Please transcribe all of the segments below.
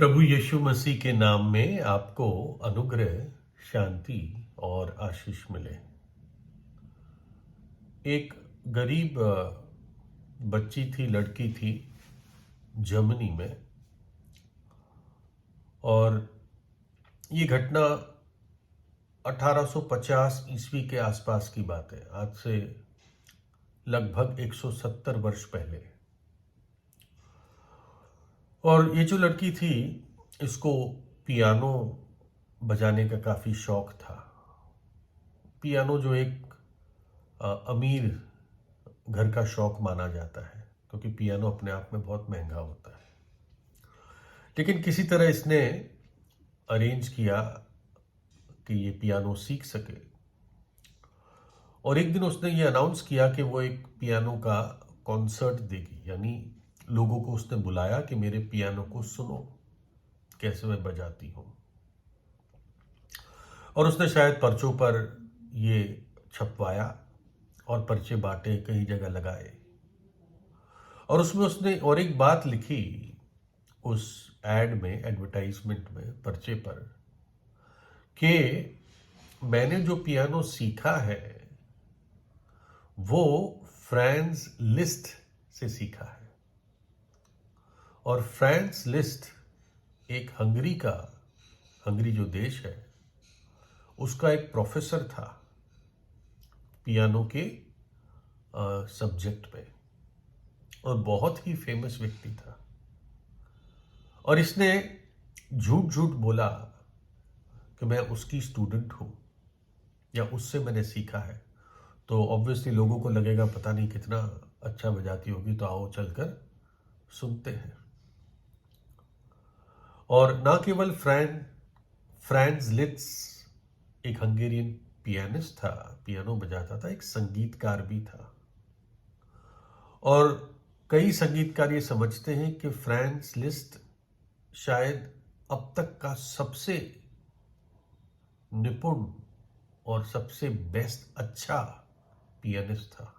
प्रभु यीशु मसीह के नाम में आपको अनुग्रह, शांति और आशीष मिले। एक गरीब बच्ची थी, लड़की थी जर्मनी में, और ये घटना 1850 ईस्वी के आसपास की बात है। आज से लगभग 170 वर्ष पहले। और ये जो लड़की थी, इसको पियानो बजाने का काफ़ी शौक था। पियानो जो एक अमीर घर का शौक माना जाता है, क्योंकि पियानो अपने आप में बहुत महंगा होता है। लेकिन किसी तरह इसने अरेंज किया कि ये पियानो सीख सके। और एक दिन उसने ये अनाउंस किया कि वो एक पियानो का कॉन्सर्ट देगी, यानी लोगों को उसने बुलाया कि मेरे पियानो को सुनो, कैसे मैं बजाती हूँ। और उसने शायद पर्चों पर ये छपवाया और पर्चे बांटे, कई जगह लगाए। और उसमें उसने और एक बात लिखी उस एड में, एडवर्टाइजमेंट में, पर्चे पर, कि मैंने जो पियानो सीखा है वो फ्रांज लिस्ट से सीखा है। और फ्रांज लिस्ट एक हंगरी जो देश है, उसका एक प्रोफेसर था पियानो के सब्जेक्ट में, और बहुत ही फेमस व्यक्ति था। और इसने झूठ झूठ बोला कि मैं उसकी स्टूडेंट हूं या उससे मैंने सीखा है। तो ऑब्वियसली लोगों को लगेगा पता नहीं कितना अच्छा बजाती होगी, तो आओ चलकर सुनते हैं। और ना केवल फ्रांज लिस्ट एक हंगेरियन पियानिस्ट था, पियानो बजाता था, एक संगीतकार भी था। और कई संगीतकार ये समझते हैं कि फ्रांज लिस्ट शायद अब तक का सबसे निपुण और सबसे बेस्ट अच्छा पियानिस्ट था।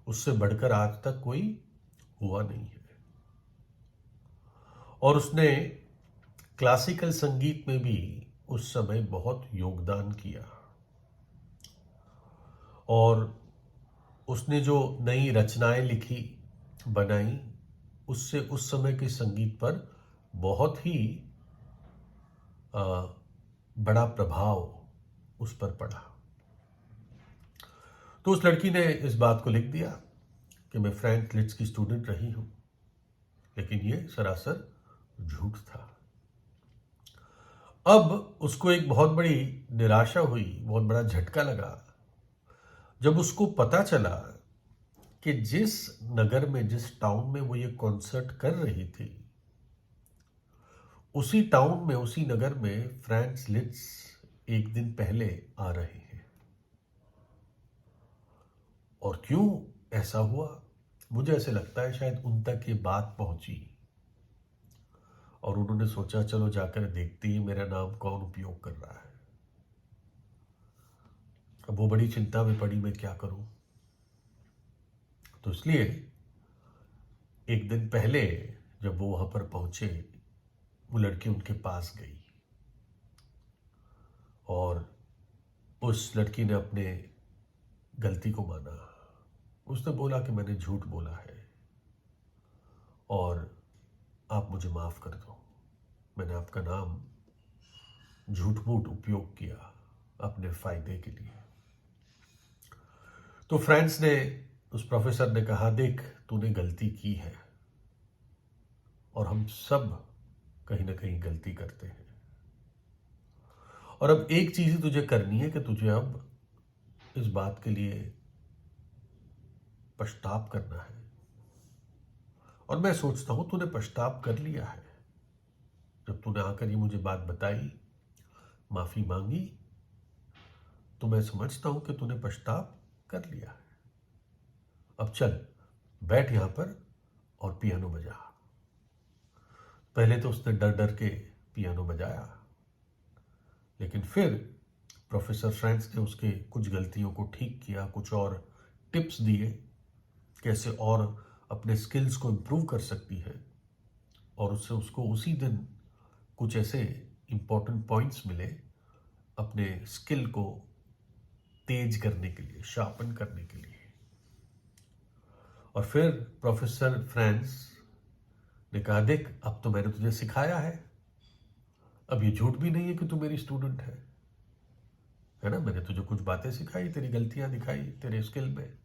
उससे बढ़कर आज तक कोई हुआ नहीं है। और उसने क्लासिकल संगीत में भी उस समय बहुत योगदान किया। और उसने जो नई रचनाएं लिखी, बनाई, उससे उस समय के संगीत पर बहुत ही बड़ा प्रभाव उस पर पड़ा। तो उस लड़की ने इस बात को लिख दिया कि मैं फ्रांज लिस्ट की स्टूडेंट रही हूं, लेकिन ये सरासर झूठ था। अब उसको एक बहुत बड़ी निराशा हुई, बहुत बड़ा झटका लगा, जब उसको पता चला कि जिस नगर में, जिस टाउन में वो ये कॉन्सर्ट कर रही थी, उसी टाउन में, उसी नगर में फ्रांज लिस्ट एक दिन पहले आ रहे हैं। और क्यों ऐसा हुआ? मुझे ऐसे लगता है शायद उन तक ये बात पहुंची और उन्होंने सोचा चलो जाकर देखते ही मेरा नाम कौन उपयोग कर रहा है। अब वो बड़ी चिंता में पड़ी, मैं क्या करूं। तो इसलिए एक दिन पहले जब वो वहां पर पहुंचे, वो लड़की उनके पास गई और उस लड़की ने अपने गलती को माना। उसने बोला कि मैंने झूठ बोला है और आप मुझे माफ कर दो, मैंने आपका नाम झूठ मूठ उपयोग किया अपने फायदे के लिए। तो फ्रांस ने, उस प्रोफेसर ने कहा, देख तूने गलती की है और हम सब कहीं ना कहीं गलती करते हैं। और अब एक चीज ही तुझे करनी है कि तुझे अब इस बात के लिए पछताव करना है। और मैं सोचता हूं तूने पछताव कर लिया है। जब तूने आकर ये मुझे बात बताई, माफी मांगी, तो मैं समझता हूं कि तूने पछताव कर लिया है। अब चल बैठ यहां पर और पियानो बजा। पहले तो उसने डर डर के पियानो बजाया, लेकिन फिर प्रोफेसर फ्रांस ने उसके कुछ गलतियों को ठीक किया, कुछ और टिप्स दिए कैसे और अपने स्किल्स को इम्प्रूव कर सकती है। और उससे उसको उसी दिन कुछ ऐसे इंपॉर्टेंट पॉइंट्स मिले अपने स्किल को तेज करने के लिए, शार्पन करने के लिए। और फिर प्रोफेसर फ्रांस ने कहा, देख अब तो मैंने तुझे सिखाया है, अब ये झूठ भी नहीं है कि तू मेरी स्टूडेंट है ना। मैंने तुझे कुछ बातें सिखाई, तेरी गलतियां दिखाई तेरे स्किल में,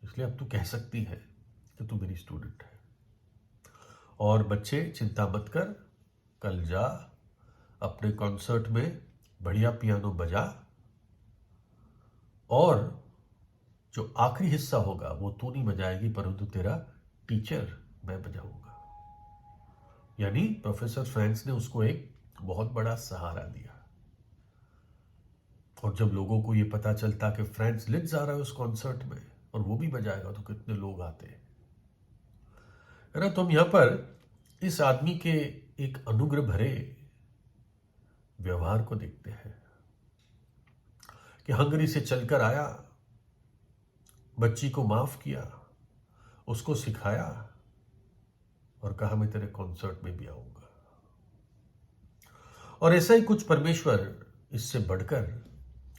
इसलिए अब तू कह सकती है कि तू मेरी स्टूडेंट है। और बच्चे चिंता मत कर, कल जा अपने कॉन्सर्ट में बढ़िया पियानो बजा, और जो आखिरी हिस्सा होगा वो तू नहीं बजाएगी, परंतु तेरा टीचर मैं बजाऊंगा। यानी प्रोफेसर फ्रांस ने उसको एक बहुत बड़ा सहारा दिया। और जब लोगों को ये पता चलता कि फ्रांस लिट्ज आ रहा है उस कॉन्सर्ट में और वो भी बजाएगा, तो कितने लोग आते हैं, है ना। तो हम यहां पर इस आदमी के एक अनुग्रह भरे व्यवहार को देखते हैं कि हंगरी से चलकर आया, बच्ची को माफ किया, उसको सिखाया और कहा मैं तेरे कॉन्सर्ट में भी आऊंगा। और ऐसा ही कुछ परमेश्वर इससे बढ़कर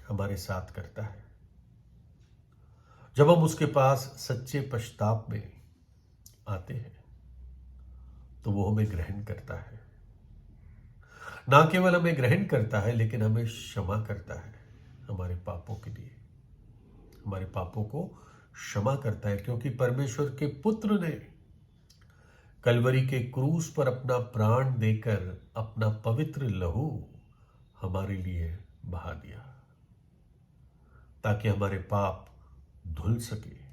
हमारे साथ करता है। जब हम उसके पास सच्चे पश्चाताप में आते हैं तो वो हमें ग्रहण करता है। ना केवल हमें ग्रहण करता है, लेकिन हमें क्षमा करता है हमारे पापों के लिए, हमारे पापों को क्षमा करता है, क्योंकि परमेश्वर के पुत्र ने कलवरी के क्रूस पर अपना प्राण देकर अपना पवित्र लहू हमारे लिए बहा दिया, ताकि हमारे पाप धुल सके,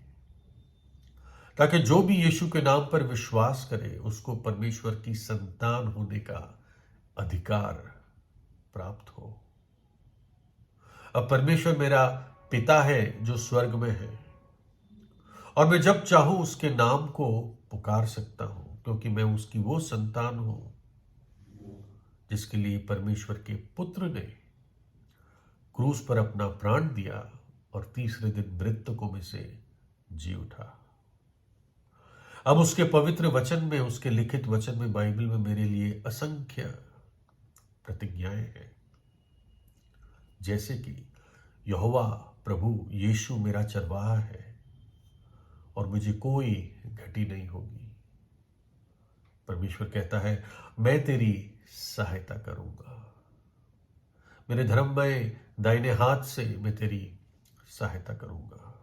ताकि जो भी यीशु के नाम पर विश्वास करे उसको परमेश्वर की संतान होने का अधिकार प्राप्त हो। अब परमेश्वर मेरा पिता है जो स्वर्ग में है, और मैं जब चाहूं उसके नाम को पुकार सकता हूं, क्योंकि मैं उसकी वो संतान हूं जिसके लिए परमेश्वर के पुत्र ने क्रूस पर अपना प्राण दिया और तीसरे दिन मृतकों में से जी उठा। अब उसके पवित्र वचन में, उसके लिखित वचन में, बाइबल में मेरे लिए असंख्य प्रतिज्ञाएं हैं, जैसे कि यहोवा प्रभु यीशु मेरा चरवाहा है और मुझे कोई घटी नहीं होगी। परमेश्वर कहता है, मैं तेरी सहायता करूंगा, मेरे धर्ममय दाहिने हाथ से मैं तेरी सहायता करूंगा।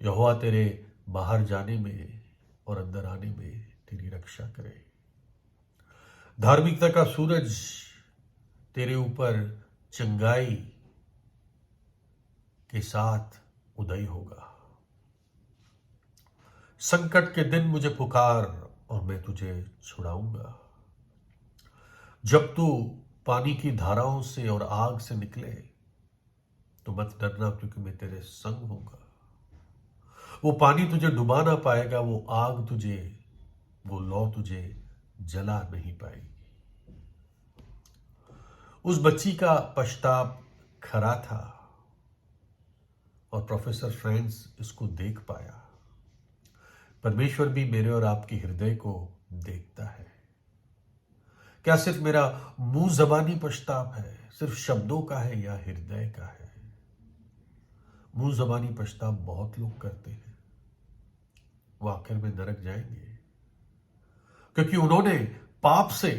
यहोवा तेरे बाहर जाने में और अंदर आने में तेरी रक्षा करे। धार्मिकता का सूरज तेरे ऊपर चंगाई के साथ उदय होगा। संकट के दिन मुझे पुकार और मैं तुझे छुड़ाऊंगा। जब तू पानी की धाराओं से और आग से निकले तो मत डरना, क्योंकि मैं तेरे संग होगा। वो पानी तुझे डुबा ना पाएगा, वो आग तुझे, वो लौ तुझे जला नहीं पाएगी। उस बच्ची का पश्चाताप खरा था और प्रोफेसर फ्रांस इसको देख पाया। परमेश्वर भी मेरे और आपके हृदय को देखता है। क्या सिर्फ मेरा मुंह जबानी पश्चाताप है, सिर्फ शब्दों का है, या हृदय का है? मुंह जबानी पश्चाताप बहुत लोग करते हैं, वो आखिर में नरक जाएंगे, क्योंकि उन्होंने पाप से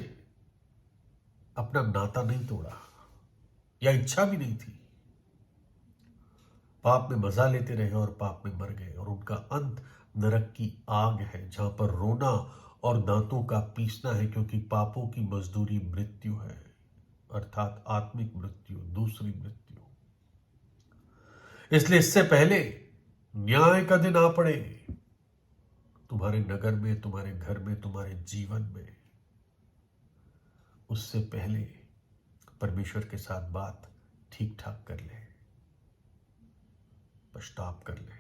अपना नाता नहीं तोड़ा, या इच्छा भी नहीं थी। पाप में मजा लेते रहे और पाप में मर गए, और उनका अंत नरक की आग है, जहां पर रोना और दांतों का पीसना है, क्योंकि पापों की मजदूरी मृत्यु है, अर्थात आत्मिक मृत्यु, दूसरी मृत्यु। इसलिए इससे पहले न्याय का दिन आ पड़े तुम्हारे नगर में, तुम्हारे घर में, तुम्हारे जीवन में, उससे पहले परमेश्वर के साथ बात ठीक ठाक कर ले, पश्चाताप कर ले।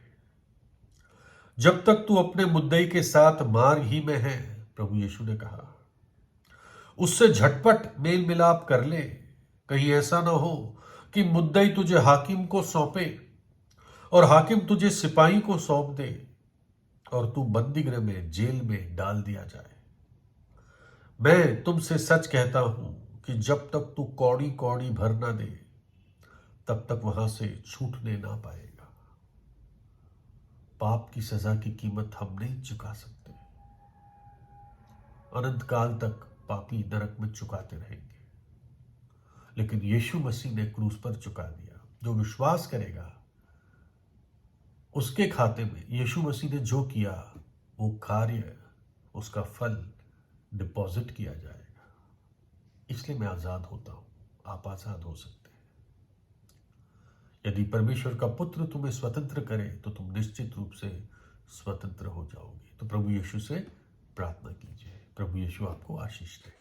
जब तक तू अपने मुद्दई के साथ मार्ग ही में है, प्रभु यीशु ने कहा, उससे झटपट मेल मिलाप कर ले। कहीं ऐसा ना हो कि मुद्दई तुझे हाकिम को सौंपे और हाकिम तुझे सिपाही को सौंप दे और तू बंदीगृह में, जेल में डाल दिया जाए। मैं तुमसे सच कहता हूं कि जब तक तू कौड़ी कौड़ी भर ना दे तब तक वहां से छूटने ना पाएगा। पाप की सजा की कीमत हम नहीं चुका सकते। अनंत काल तक पापी नरक में चुकाते रहेंगे, लेकिन यीशु मसीह ने क्रूस पर चुका दिया। जो विश्वास करेगा उसके खाते में यीशु मसीह ने जो किया वो कार्य, उसका फल डिपॉजिट किया जाएगा। इसलिए मैं आजाद होता हूं, आप आजाद हो सकते हैं। यदि परमेश्वर का पुत्र तुम्हें स्वतंत्र करे तो तुम निश्चित रूप से स्वतंत्र हो जाओगे। तो प्रभु यीशु से प्रार्थना कीजिए। प्रभु यीशु आपको आशीष दे।